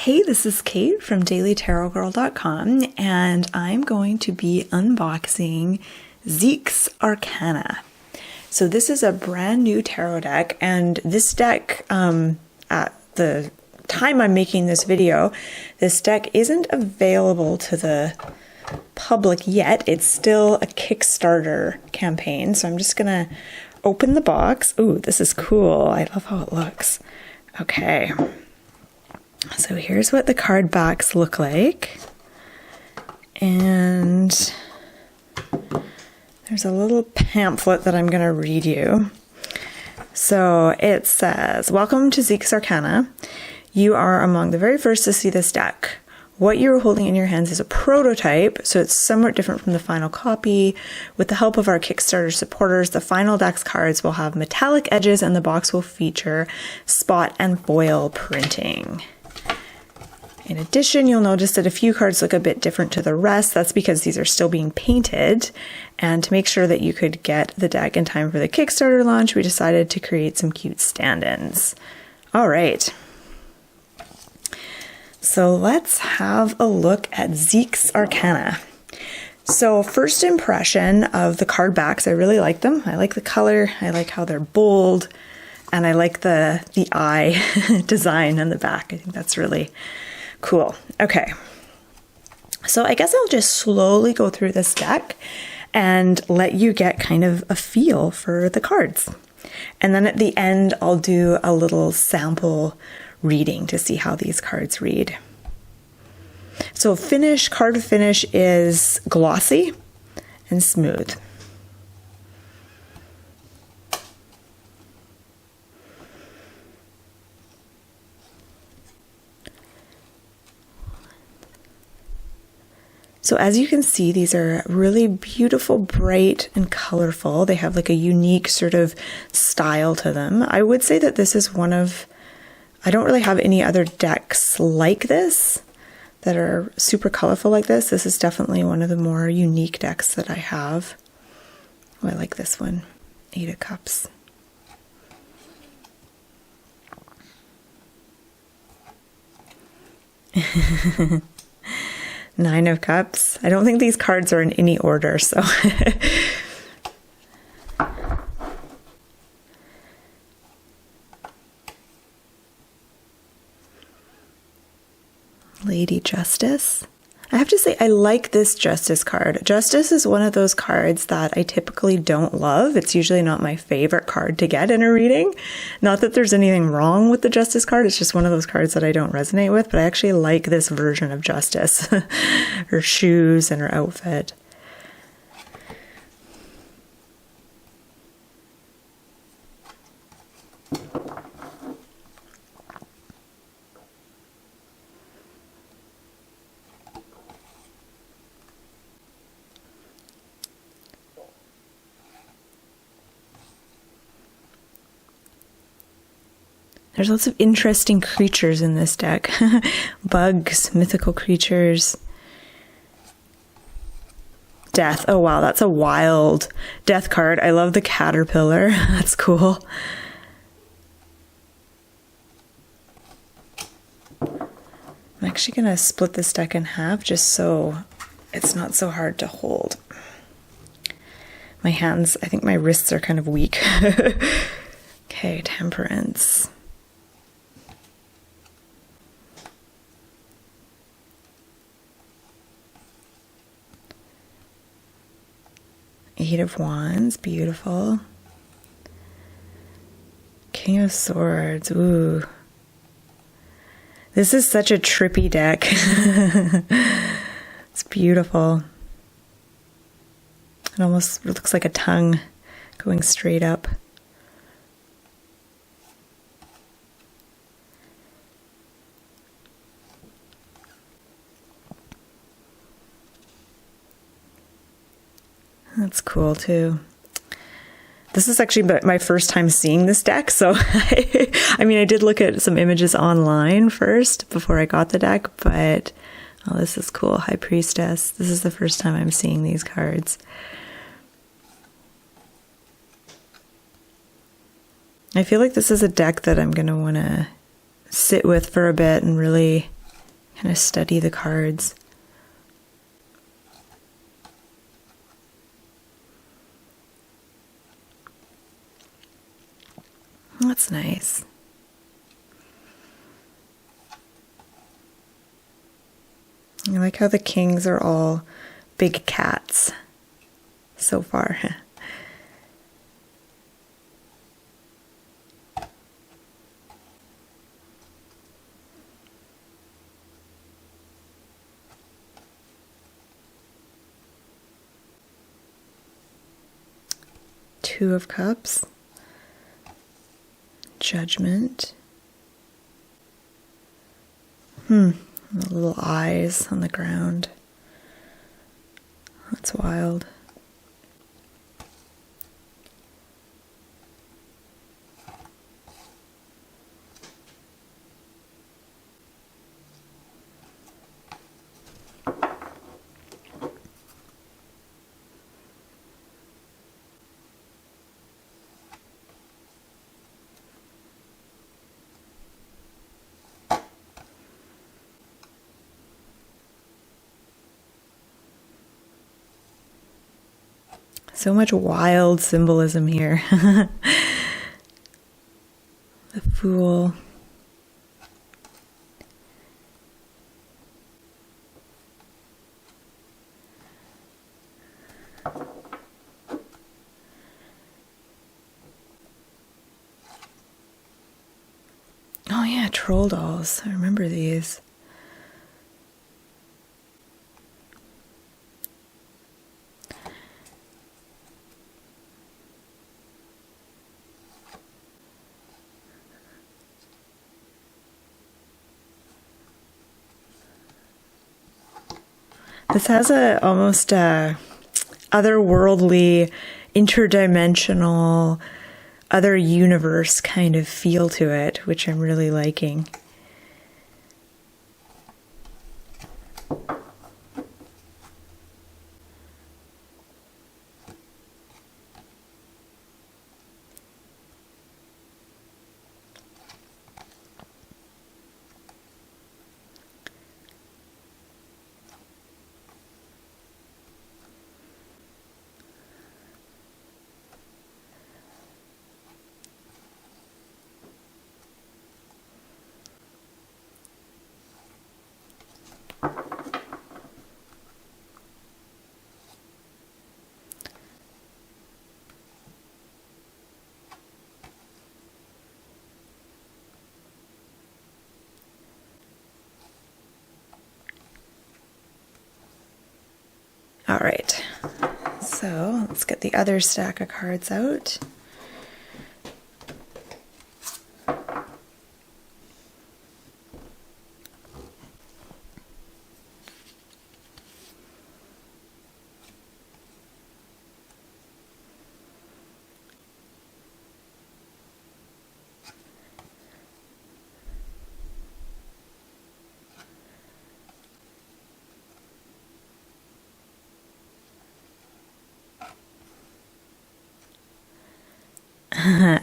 Hey, this is Kate from dailytarotgirl.com, and I'm going to be unboxing Zeke's Arcana. So this is a brand new tarot deck, and this deck, at the time I'm making this video, this deck isn't available to the public yet. It's still a Kickstarter campaign, so I'm just gonna open the box. Ooh, this is cool. I love how it looks. Okay. So here's what the card backs look like. And there's a little pamphlet that I'm going to read you. So it says, "Welcome to Zeke's Arcana. You are among the very first to see this deck. What you're holding in your hands is a prototype, so it's somewhat different from the final copy. With the help of our Kickstarter supporters, the final deck's cards will have metallic edges and the box will feature spot and foil printing. In addition, you'll notice that a few cards look a bit different to the rest. That's because these are still being painted. And to make sure that you could get the deck in time for the Kickstarter launch, we decided to create some cute stand-ins." All right. So let's have a look at Zeke's Arcana. So first impression of the card backs, I really like them. I like the color. I like how they're bold. And I like the eye design on the back. I think that's really cool. Okay, so I guess I'll just slowly go through this deck and let you get kind of a feel for the cards. And then at the end, I'll do a little sample reading to see how these cards read. So card finish is glossy and smooth. So as you can see, these are really beautiful, bright, and colorful. They have like a unique sort of style to them. I would say that this is I don't really have any other decks like this that are super colorful like this. This is definitely one of the more unique decks that I have. Oh, I like this one, 8 of Cups. Nine of Cups. I don't think these cards are in any order, so. Lady Justice. I have to say, I like this Justice card. Justice is one of those cards that I typically don't love. It's usually not my favorite card to get in a reading. Not that there's anything wrong with the Justice card. It's just one of those cards that I don't resonate with, but I actually like this version of Justice. Her shoes and her outfit. There's lots of interesting creatures in this deck. Bugs, mythical creatures. Death. Oh wow, that's a wild death card. I love the caterpillar. That's cool. I'm actually going to split this deck in half just so it's not so hard to hold. My hands, I think my wrists are kind of weak. Okay, Temperance. Eight of Wands, beautiful. King of Swords, ooh. This is such a trippy deck. It's beautiful. It almost looks like a tongue going straight up. That's cool too. This is actually my first time seeing this deck, so I mean, I did look at some images online first before I got the deck, but oh, this is cool. High Priestess. This is the first time I'm seeing these cards. I feel like this is a deck that I'm going to want to sit with for a bit and really kind of study the cards. That's nice. I like how the kings are all big cats so far. Two of Cups. Judgment. The little eyes on the ground. That's wild. So much wild symbolism here. The Fool. Oh yeah, troll dolls. I remember these. This has a almost otherworldly, interdimensional, other universe kind of feel to it, which I'm really liking. All right, so let's get the other stack of cards out.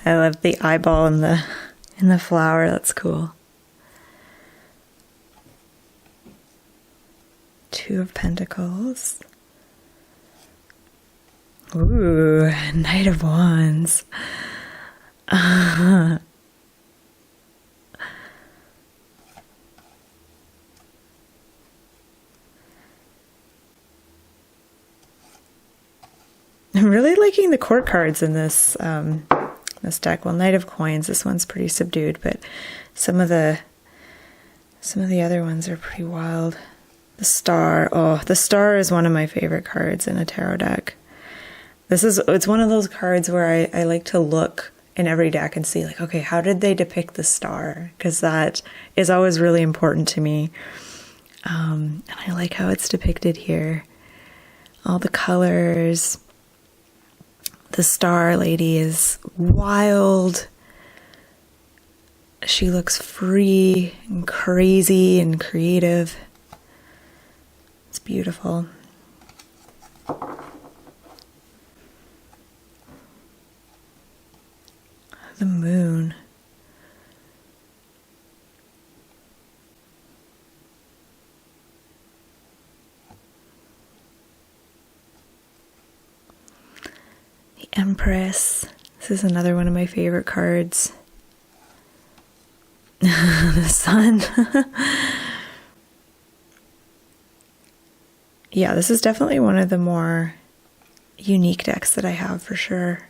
I love the eyeball in the flower. That's cool. Two of Pentacles. Ooh, Knight of Wands. I'm really liking the court cards in this this deck. Well, Knight of Coins. This one's pretty subdued, but some of the other ones are pretty wild. The Star. Oh, the Star is one of my favorite cards in a tarot deck. It's one of those cards where I like to look in every deck and see, like, okay, how did they depict the star? Because that is always really important to me. And I like how it's depicted here. All the colors. The Star Lady is wild. She looks free and crazy and creative. It's beautiful. The Moon. Empress. This is another one of my favorite cards. The Sun. Yeah, this is definitely one of the more unique decks that I have for sure.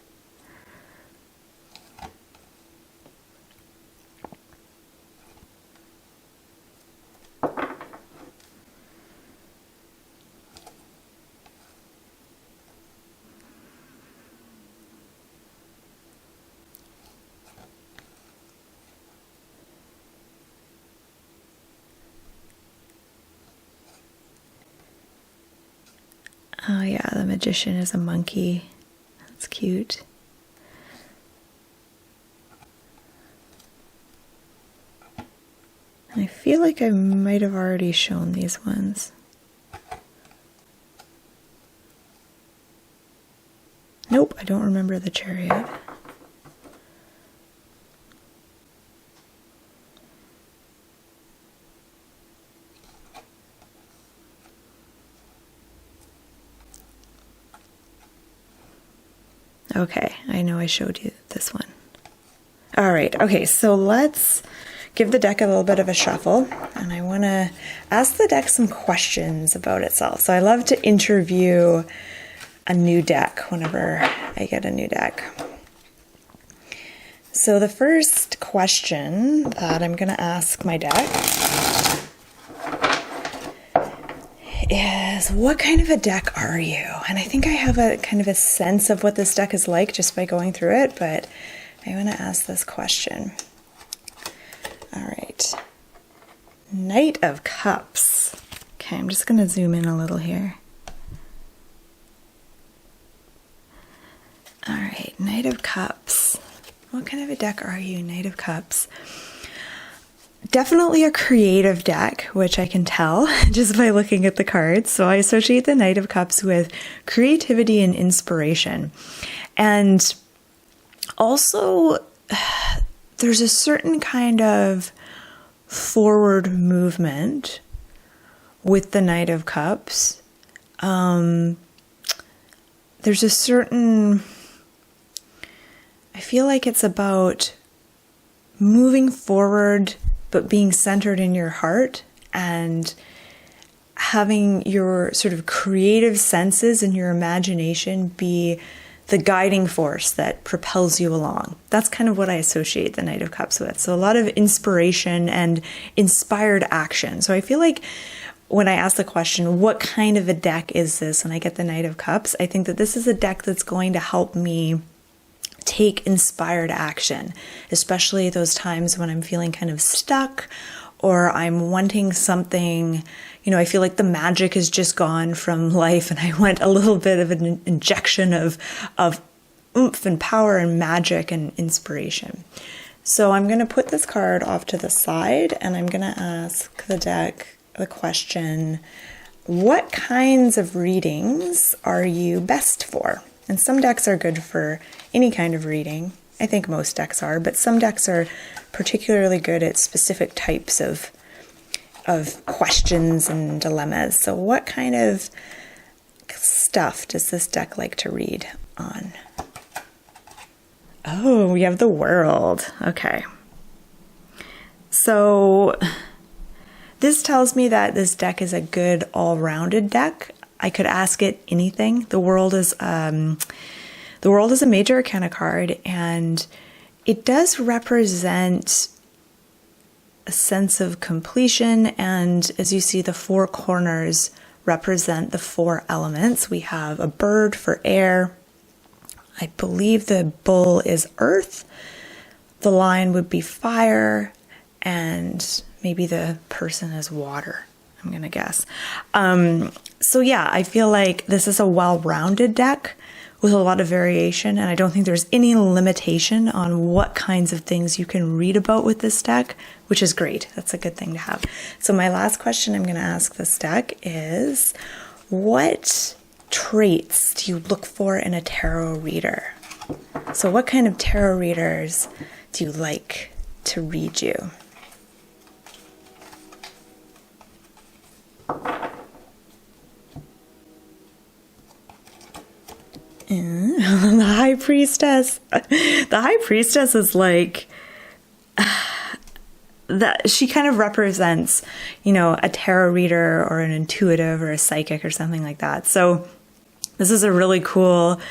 Oh yeah, the Magician is a monkey. That's cute. I feel like I might have already shown these ones. Nope, I don't remember the Chariot. Okay, I know I showed you this one. All right, okay, so let's give the deck a little bit of a shuffle, and I want to ask the deck some questions about itself. So I love to interview a new deck whenever I get a new deck. So the first question that I'm going to ask my deck is, what kind of a deck are you? And I think I have a kind of a sense of what this deck is like just by going through it, but I want to ask this question. All right. Knight of Cups. Okay, I'm just going to zoom in a little here. All right, Knight of Cups. What kind of a deck are you, Knight of Cups? Definitely a creative deck, which I can tell just by looking at the cards. So I associate the Knight of Cups with creativity and inspiration. And also, there's a certain kind of forward movement with the Knight of Cups. There's a certain, I feel like it's about moving forward, but being centered in your heart and having your sort of creative senses and your imagination be the guiding force that propels you along. That's kind of what I associate the Knight of Cups with. So a lot of inspiration and inspired action. So I feel like when I ask the question, what kind of a deck is this? And I get the Knight of Cups, I think that this is a deck that's going to help me take inspired action, especially those times when I'm feeling kind of stuck or I'm wanting something, you know, I feel like the magic is just gone from life and I want a little bit of an injection of oomph and power and magic and inspiration. So I'm going to put this card off to the side and I'm going to ask the deck the question, what kinds of readings are you best for? And some decks are good for any kind of reading. I think most decks are, but some decks are particularly good at specific types of questions and dilemmas. So what kind of stuff does this deck like to read on? Oh, we have the World. Okay. So this tells me that this deck is a good all-rounded deck. I could ask it anything. The World is a major Arcana card, and it does represent a sense of completion. And as you see, the four corners represent the four elements. We have a bird for air. I believe the bull is earth. The lion would be fire, and maybe the person is water, I'm going to guess. So yeah, I feel like this is a well-rounded deck with a lot of variation, and I don't think there's any limitation on what kinds of things you can read about with this deck, which is great. That's a good thing to have. So my last question I'm going to ask this deck is, what traits do you look for in a tarot reader? So what kind of tarot readers do you like to read you? The High High Priestess. The High Priestess is like, that she kind of represents, you know, a tarot reader or an intuitive or a psychic or something like that. So this is a really cool,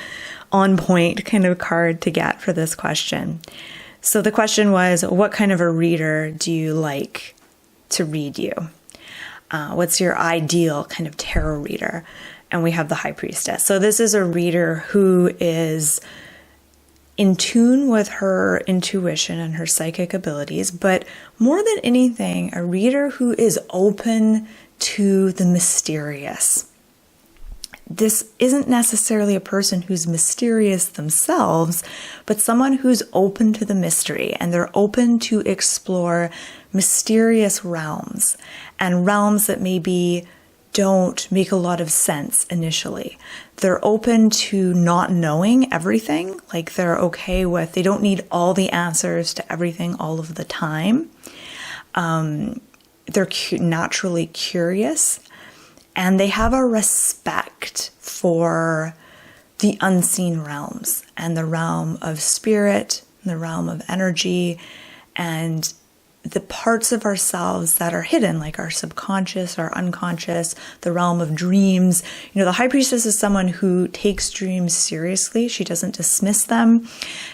on point kind of card to get for this question. So the question was, what kind of a reader do you like to read you? What's your ideal kind of tarot reader? And we have the High Priestess. So this is a reader who is in tune with her intuition and her psychic abilities, but more than anything, a reader who is open to the mysterious. This isn't necessarily a person who's mysterious themselves, but someone who's open to the mystery, and they're open to explore mysterious realms and realms that maybe don't make a lot of sense initially. They're open to not knowing everything, like they're okay with, they don't need all the answers to everything all of the time. They're naturally curious, and they have a respect for the unseen realms and the realm of spirit, the realm of energy, and the parts of ourselves that are hidden, like our subconscious, our unconscious, the realm of dreams. You know, the High Priestess is someone who takes dreams seriously. She doesn't dismiss them.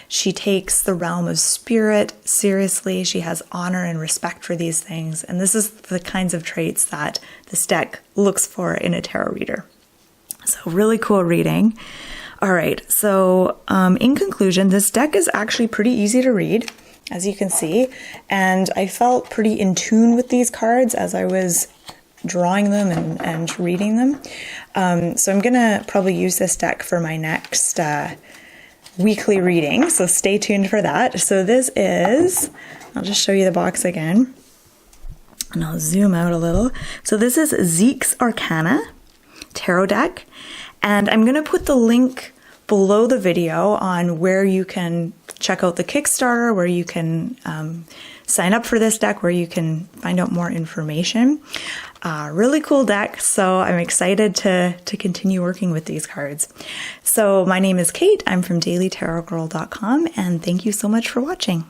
She takes the realm of spirit seriously. She has honor and respect for these things. And this is the kinds of traits that this deck looks for in a tarot reader. So really cool reading. All right. So in conclusion, this deck is actually pretty easy to read, as you can see, and I felt pretty in tune with these cards as I was drawing them and reading them. So I'm gonna probably use this deck for my next weekly reading, so stay tuned for that. So this is, I'll just show you the box again, and I'll zoom out a little. So this is Zeke's Arcana tarot deck, and I'm gonna put the link below the video on where you can check out the Kickstarter, where you can sign up for this deck, where you can find out more information. Really cool deck, so I'm excited to continue working with these cards. So my name is Kate, I'm from dailytarotgirl.com, and thank you so much for watching.